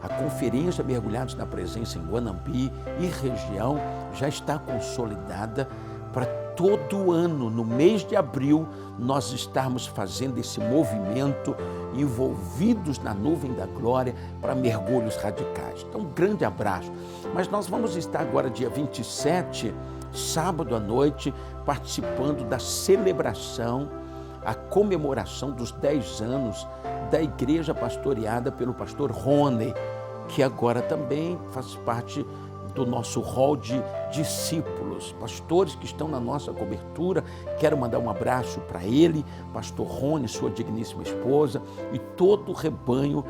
A conferência Mergulhados na Presença em Guanambi e região já está consolidada para todo ano, no mês de abril, nós estarmos fazendo esse movimento, envolvidos na nuvem da glória para mergulhos radicais. Então, um grande abraço. Mas nós vamos estar agora, dia 27, sábado à noite, participando da celebração, a comemoração dos 10 anos da igreja pastoreada pelo pastor Rony, que agora também faz parte do nosso hall de discípulos, pastores que estão na nossa cobertura. Quero mandar um abraço para ele, pastor Rony, sua digníssima esposa e todo o rebanho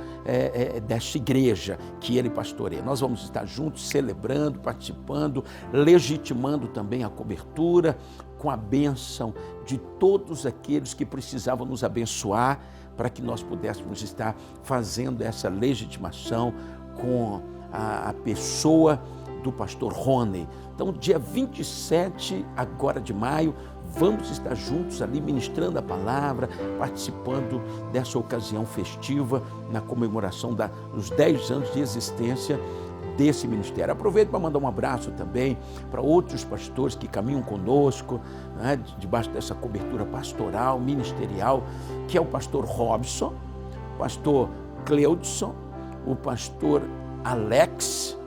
desta igreja que ele pastoreia. Nós vamos estar juntos celebrando, participando, legitimando também a cobertura com a bênção de todos aqueles que precisavam nos abençoar para que nós pudéssemos estar fazendo essa legitimação com a pessoa do pastor Rony. Então, dia 27 agora de maio, vamos estar juntos ali ministrando a palavra, participando dessa ocasião festiva na comemoração dos 10 anos de existência desse ministério. Aproveito para mandar um abraço também para outros pastores que caminham conosco, né, debaixo dessa cobertura pastoral, ministerial, que é o pastor Robson, o pastor Cleudson, o pastor Alex.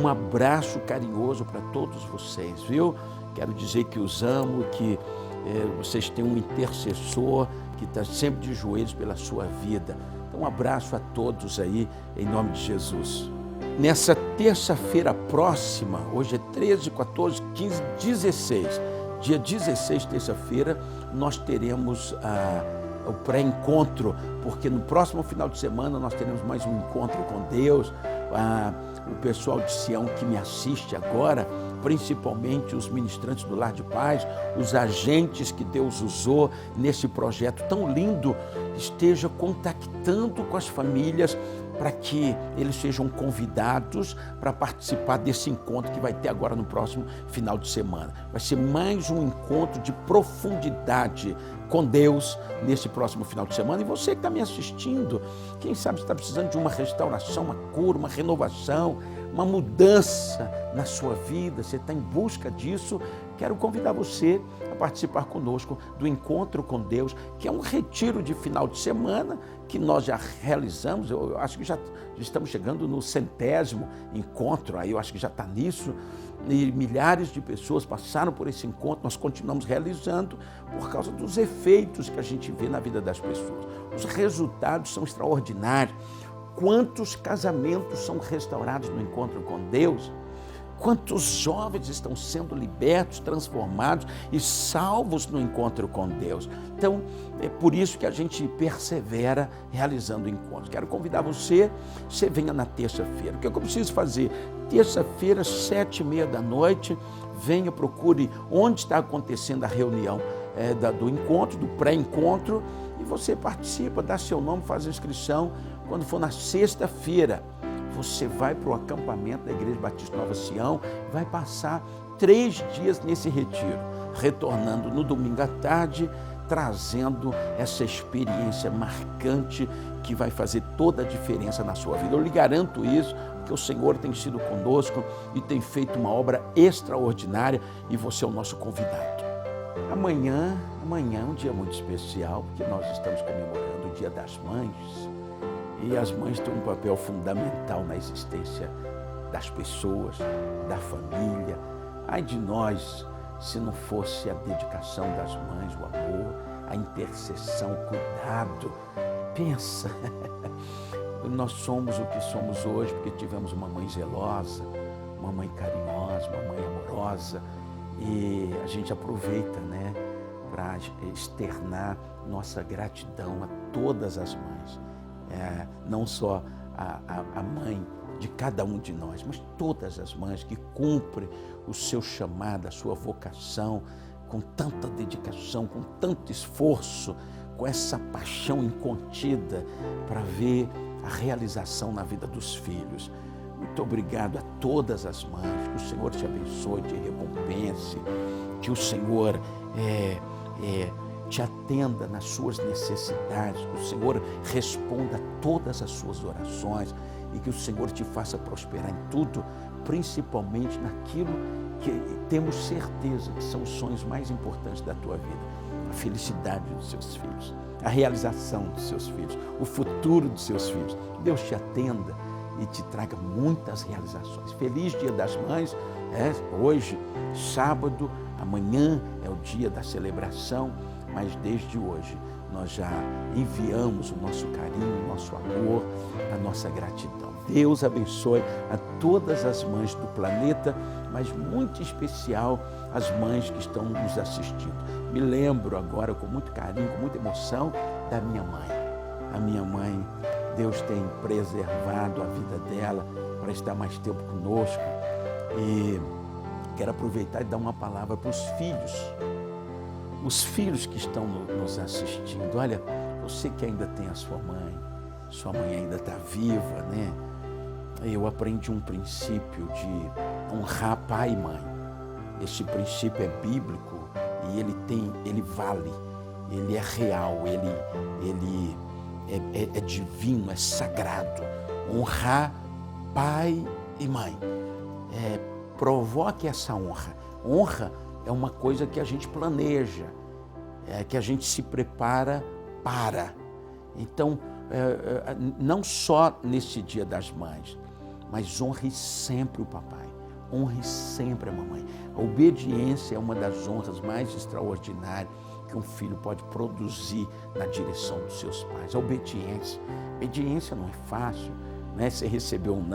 Um abraço carinhoso para todos vocês, viu? Quero dizer que os amo, que vocês têm um intercessor que está sempre de joelhos pela sua vida. Então, um abraço a todos aí, em nome de Jesus. Nessa terça-feira próxima, hoje é 13, 14, 15, 16, dia 16, terça-feira, nós teremos o pré-encontro, porque no próximo final de semana nós teremos mais um encontro com Deus. O pessoal de Sião que me assiste agora, principalmente os ministrantes do Lar de Paz, os agentes que Deus usou nesse projeto tão lindo, esteja contactando com as famílias para que eles sejam convidados para participar desse encontro que vai ter agora no próximo final de semana. Vai ser mais um encontro de profundidade com Deus nesse próximo final de semana. E você que está me assistindo, quem sabe você está precisando de uma restauração, uma cura, uma renovação, uma mudança na sua vida, você está em busca disso, quero convidar você a participar conosco do Encontro com Deus, que é um retiro de final de semana que nós já realizamos. Eu acho que já estamos chegando no 100º encontro, aí eu acho que já está nisso, e milhares de pessoas passaram por esse encontro. Nós continuamos realizando por causa dos efeitos que a gente vê na vida das pessoas. Os resultados são extraordinários. Quantos casamentos são restaurados no encontro com Deus? Quantos jovens estão sendo libertos, transformados e salvos no encontro com Deus? Então, é por isso que a gente persevera realizando encontros. Quero convidar você venha na terça-feira. O que eu preciso fazer? Terça-feira, 7h30 da noite, venha, procure onde está acontecendo a reunião do encontro, do pré-encontro, e você participa, dá seu nome, faz a inscrição. Quando for na sexta-feira, você vai para o acampamento da Igreja Batista Nova Sião, vai passar 3 dias nesse retiro, retornando no domingo à tarde, trazendo essa experiência marcante que vai fazer toda a diferença na sua vida. Eu lhe garanto isso, porque o Senhor tem sido conosco e tem feito uma obra extraordinária, e você é o nosso convidado. Amanhã é um dia muito especial, porque nós estamos comemorando o Dia das Mães, e as mães têm um papel fundamental na existência das pessoas, da família. Ai de nós, se não fosse a dedicação das mães, o amor, a intercessão, o cuidado. Pensa, nós somos o que somos hoje porque tivemos uma mãe zelosa, uma mãe carinhosa, uma mãe amorosa, e a gente aproveita, né, para externar nossa gratidão a todas as mães. Não só a mãe de cada um de nós, mas todas as mães que cumprem o seu chamado, a sua vocação, com tanta dedicação, com tanto esforço, com essa paixão incontida para ver a realização na vida dos filhos. Muito obrigado a todas as mães, que o Senhor te abençoe, te recompense, que o Senhor te atenda nas suas necessidades, que o Senhor responda a todas as suas orações e que o Senhor te faça prosperar em tudo, principalmente naquilo que temos certeza que são os sonhos mais importantes da tua vida: a felicidade dos seus filhos, a realização dos seus filhos, o futuro dos seus filhos. Deus te atenda e te traga muitas realizações. Feliz Dia das Mães, hoje, sábado, amanhã é o dia da celebração, mas desde hoje nós já enviamos o nosso carinho, o nosso amor, a nossa gratidão. Deus abençoe a todas as mães do planeta, mas muito especial as mães que estão nos assistindo. Me lembro agora com muito carinho, com muita emoção, da minha mãe. A minha mãe, Deus tem preservado a vida dela para estar mais tempo conosco, e quero aproveitar e dar uma palavra para os filhos que estão nos assistindo. Olha, você que ainda tem a sua mãe ainda está viva, né? Eu aprendi um princípio de honrar pai e mãe. Este princípio é bíblico e ele vale, ele é real, ele é divino, é sagrado. Honrar pai e mãe. Provoque essa honra. Honra é uma coisa que a gente planeja, que a gente se prepara para. Então, não só nesse Dia das Mães, mas honre sempre o papai, honre sempre a mamãe. A obediência é uma das honras mais extraordinárias que um filho pode produzir na direção dos seus pais. A obediência não é fácil, né? Você recebeu um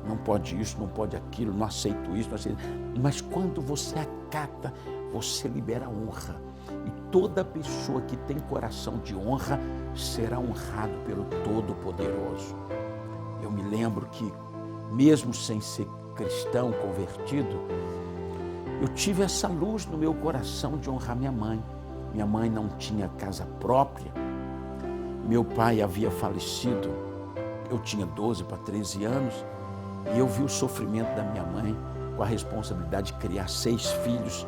não pode isso, não pode aquilo, não aceito isso, não aceito. Mas quando você acata, você libera honra. E toda pessoa que tem coração de honra será honrado pelo Todo-Poderoso. Eu me lembro que, mesmo sem ser cristão, convertido, eu tive essa luz no meu coração de honrar minha mãe. Minha mãe não tinha casa própria, meu pai havia falecido, eu tinha 12 para 13 anos, e eu vi o sofrimento da minha mãe com a responsabilidade de criar 6 filhos,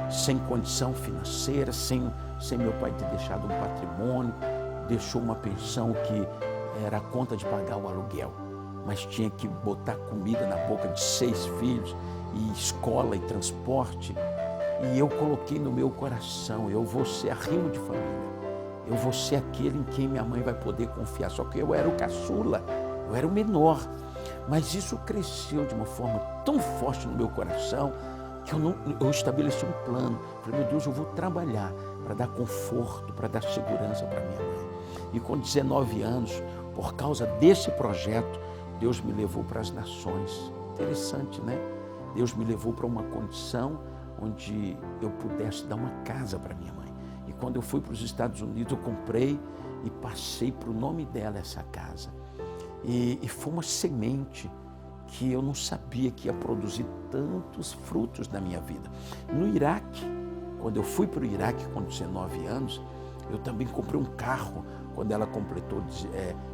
sem condição financeira, sem meu pai ter deixado um patrimônio, deixou uma pensão que era a conta de pagar o aluguel, mas tinha que botar comida na boca de 6 filhos, e escola e transporte. E eu coloquei no meu coração, eu vou ser arrimo de família, eu vou ser aquele em quem minha mãe vai poder confiar. Só que eu era o caçula, eu era o menor, mas isso cresceu de uma forma tão forte no meu coração que eu estabeleci um plano. Falei, meu Deus, eu vou trabalhar para dar conforto, para dar segurança para minha mãe. E com 19 anos, por causa desse projeto, Deus me levou para as nações. Interessante, né? Deus me levou para uma condição onde eu pudesse dar uma casa para minha mãe. E quando eu fui para os Estados Unidos, eu comprei e passei para o nome dela essa casa. E foi uma semente que eu não sabia que ia produzir tantos frutos na minha vida. No Iraque, quando eu fui para o Iraque com 19 anos, eu também comprei um carro quando ela completou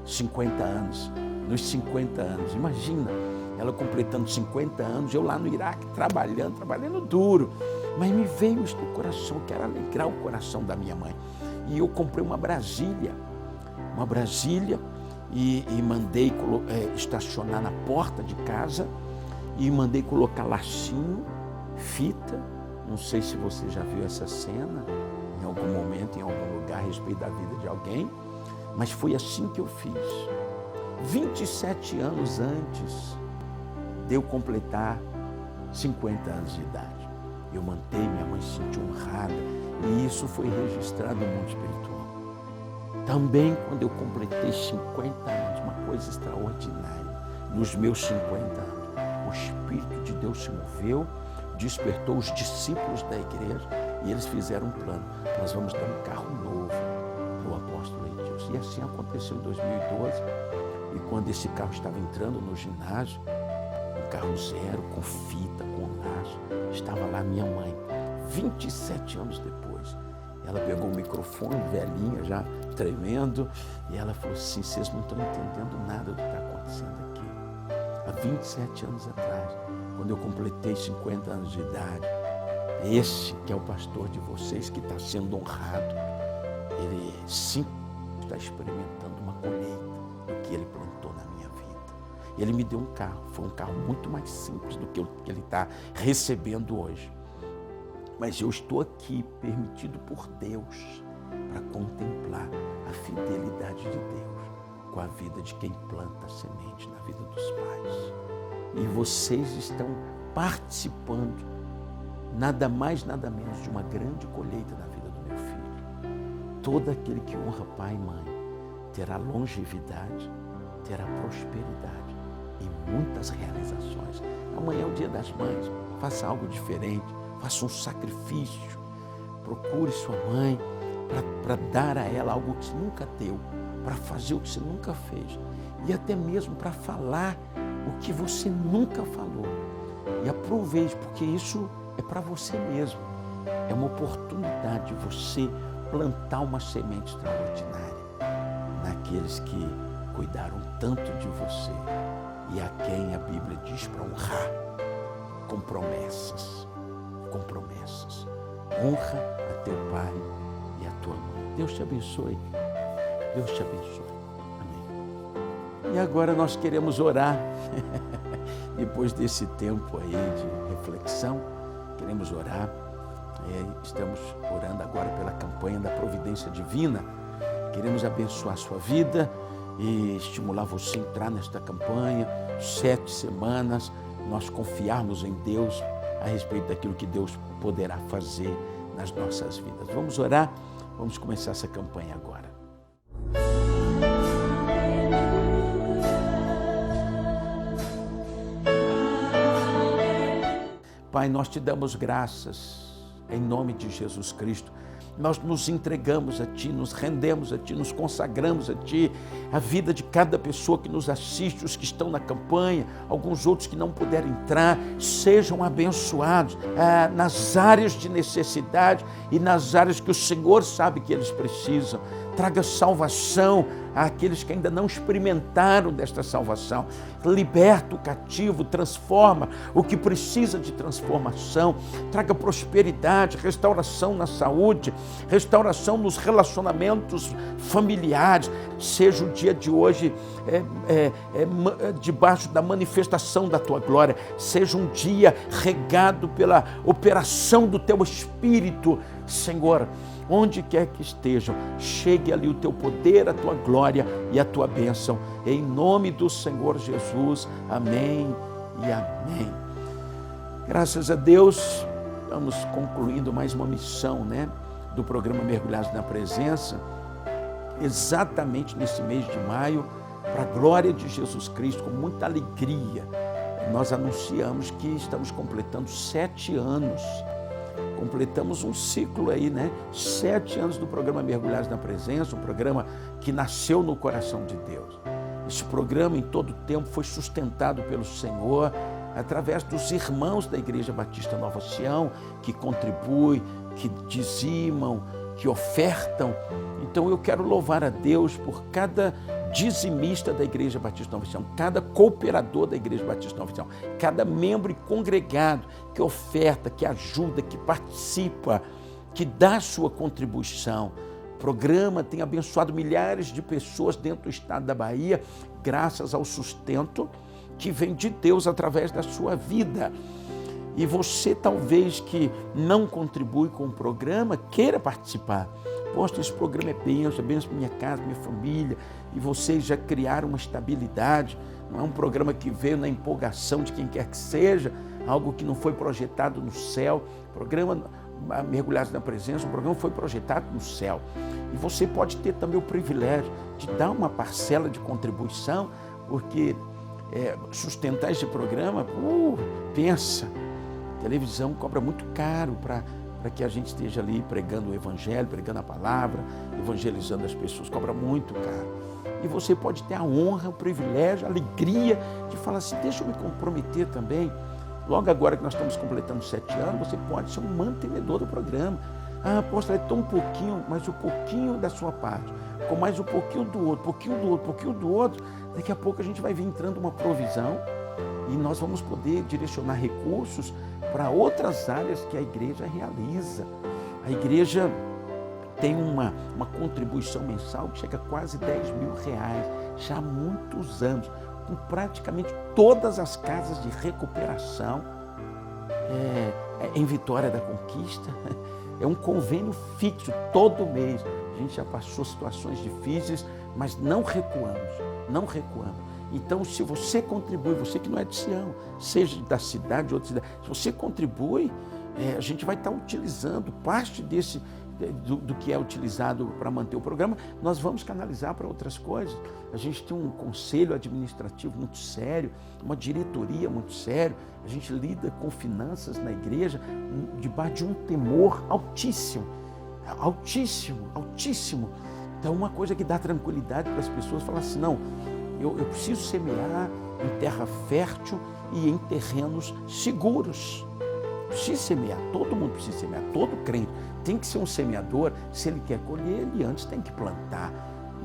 50 anos. Nos 50 anos, imagina, ela completando 50 anos, eu lá no Iraque trabalhando duro. Mas me veio isso no coração, eu quero alegrar o coração da minha mãe. E eu comprei uma Brasília e mandei estacionar na porta de casa e mandei colocar lacinho, fita. Não sei se você já viu essa cena em algum momento, em algum lugar, a respeito da vida de alguém, mas foi assim que eu fiz. 27 anos antes de eu completar 50 anos de idade. Eu mantei, minha mãe se sentiu honrada e isso foi registrado no mundo espiritual. Também quando eu completei 50 anos, uma coisa extraordinária, nos meus 50 anos, o Espírito de Deus se moveu, despertou os discípulos da igreja e eles fizeram um plano. Nós vamos dar um carro novo para o apóstolo Edilson. E assim aconteceu em 2012. E quando esse carro estava entrando no ginásio, um carro zero, com fita, com laço, estava lá minha mãe, 27 anos depois. Ela pegou o microfone, velhinha, já tremendo, e ela falou assim: vocês não estão entendendo nada do que está acontecendo aqui. Há 27 anos atrás, quando eu completei 50 anos de idade, esse que é o pastor de vocês, que está sendo honrado, ele sim está experimentando uma colheita do que ele plantou na minha vida. Ele me deu um carro, foi um carro muito mais simples do que o que ele está recebendo hoje. Mas eu estou aqui, permitido por Deus, para contemplar a fidelidade de Deus com a vida de quem planta a semente na vida dos pais. E vocês estão participando, nada mais, nada menos, de uma grande colheita na vida do meu filho. Todo aquele que honra pai e mãe terá longevidade, terá prosperidade e muitas realizações. Amanhã é o Dia das Mães, faça algo diferente, faça um sacrifício, procure sua mãe para dar a ela algo que você nunca deu, para fazer o que você nunca fez e até mesmo para falar o que você nunca falou. E aproveite, porque isso é para você mesmo. É uma oportunidade de você plantar uma semente extraordinária naqueles que cuidaram tanto de você e a quem a Bíblia diz para honrar com promessas. Com promessas. Honra a teu pai e a tua mãe. Deus te abençoe. Deus te abençoe. Amém. E agora nós queremos orar. Depois desse tempo aí de reflexão, queremos orar. Estamos orando agora pela campanha da Providência Divina. Queremos abençoar a sua vida e estimular você a entrar nesta campanha. 7 semanas, nós confiarmos em Deus a respeito daquilo que Deus poderá fazer nas nossas vidas. Vamos orar? Vamos começar essa campanha agora. Pai, nós te damos graças em nome de Jesus Cristo. Nós nos entregamos a Ti, nos rendemos a Ti, nos consagramos a Ti, a vida de cada pessoa que nos assiste, os que estão na campanha, alguns outros que não puderam entrar, sejam abençoados nas áreas de necessidade e nas áreas que o Senhor sabe que eles precisam. Traga salvação àqueles que ainda não experimentaram desta salvação. Liberta o cativo, transforma o que precisa de transformação. Traga prosperidade, restauração na saúde, restauração nos relacionamentos familiares. Seja o dia de hoje debaixo da manifestação da Tua glória. Seja um dia regado pela operação do Teu Espírito, Senhor. Onde quer que estejam, chegue ali o Teu poder, a Tua glória e a Tua bênção. Em nome do Senhor Jesus. Amém e amém. Graças a Deus, estamos concluindo mais uma missão, do programa Mergulhados na Presença, exatamente nesse mês de maio, para a glória de Jesus Cristo, com muita alegria. Nós anunciamos que estamos completando 7 anos. Completamos um ciclo aí, 7 anos do programa Mergulhados na Presença, um programa que nasceu no coração de Deus. Esse programa, em todo o tempo, foi sustentado pelo Senhor, através dos irmãos da Igreja Batista Nova Sião, que contribuem, que dizimam, que ofertam. Então eu quero louvar a Deus por cada dizimista da Igreja Batista Nova Sião, cada cooperador da Igreja Batista Nova Sião, cada membro e congregado que oferta, que ajuda, que participa, que dá sua contribuição. O programa tem abençoado milhares de pessoas dentro do estado da Bahia, graças ao sustento que vem de Deus através da sua vida. E você talvez que não contribui com o programa, queira participar. Poxa, esse programa é benção para minha casa, minha família, e vocês já criaram uma estabilidade. Não é um programa que veio na empolgação de quem quer que seja, algo que não foi projetado no céu. O programa Mergulhados na Presença, o programa foi projetado no céu. E você pode ter também o privilégio de dar uma parcela de contribuição, porque sustentar esse programa, pensa, a televisão cobra muito caro para que a gente esteja ali pregando o Evangelho, pregando a palavra, evangelizando as pessoas, cobra muito caro. E você pode ter a honra, o privilégio, a alegria de falar assim, deixa eu me comprometer também. Logo agora que nós estamos completando 7 anos, você pode ser um mantenedor do programa. Ah, apóstolo, é tão pouquinho, mas o pouquinho da sua parte, com mais um pouquinho do outro, pouquinho do outro, daqui a pouco a gente vai vir entrando uma provisão e nós vamos poder direcionar recursos para outras áreas que a igreja realiza. A igreja tem uma contribuição mensal que chega a quase R$10 mil, já há muitos anos, com praticamente todas as casas de recuperação em Vitória da Conquista. É um convênio fixo, todo mês. A gente já passou situações difíceis, mas não recuamos. Então, se você contribui, você que não é de Sião, seja da cidade ou outra cidade, se você contribui, a gente vai estar utilizando parte do que é utilizado para manter o programa, nós vamos canalizar para outras coisas. A gente tem um conselho administrativo muito sério, uma diretoria muito séria, a gente lida com finanças na igreja debaixo de um temor altíssimo. Então, uma coisa que dá tranquilidade para as pessoas, falar assim, não, eu preciso semear em terra fértil e em terrenos seguros. Precisa semear, todo mundo precisa semear, todo crente tem que ser um semeador. Se ele quer colher, ele antes tem que plantar.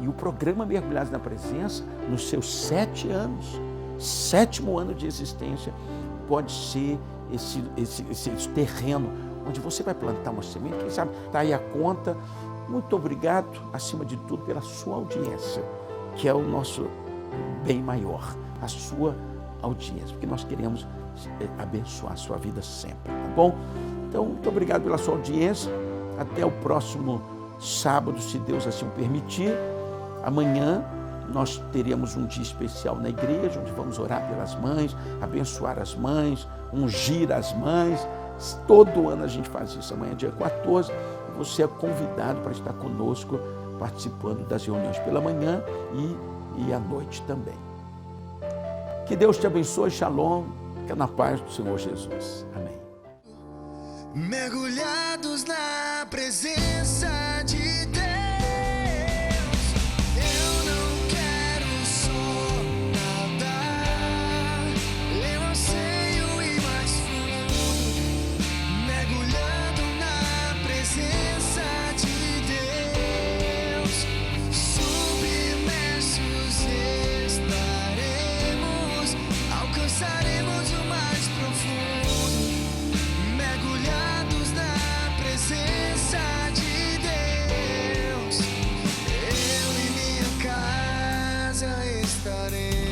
E o programa Mergulhados na Presença, nos seus 7 anos, 7º ano de existência, pode ser esse terreno onde você vai plantar uma semente. Quem sabe está aí a conta. Muito obrigado, acima de tudo, pela sua audiência, que é o nosso bem maior, a sua audiência, porque nós queremos abençoar a sua vida sempre, tá bom? Então, muito obrigado pela sua audiência. Até o próximo sábado, se Deus assim o permitir. Amanhã nós teremos um dia especial na igreja, onde vamos orar pelas mães, abençoar as mães, ungir as mães. Todo ano a gente faz isso. Amanhã, dia 14, você é convidado para estar conosco, participando das reuniões pela manhã e à noite também. Que Deus te abençoe, shalom, fica na paz do Senhor Jesus. Amém. Mergulhados na presença de Deus, eu não quero só nadar, eu anseio ir mais fundo, mergulhando na presença de Deus, submersos estaremos, alcançaremos o mais profundo. Mergulhados na presença de Deus, eu e minha casa estaremos.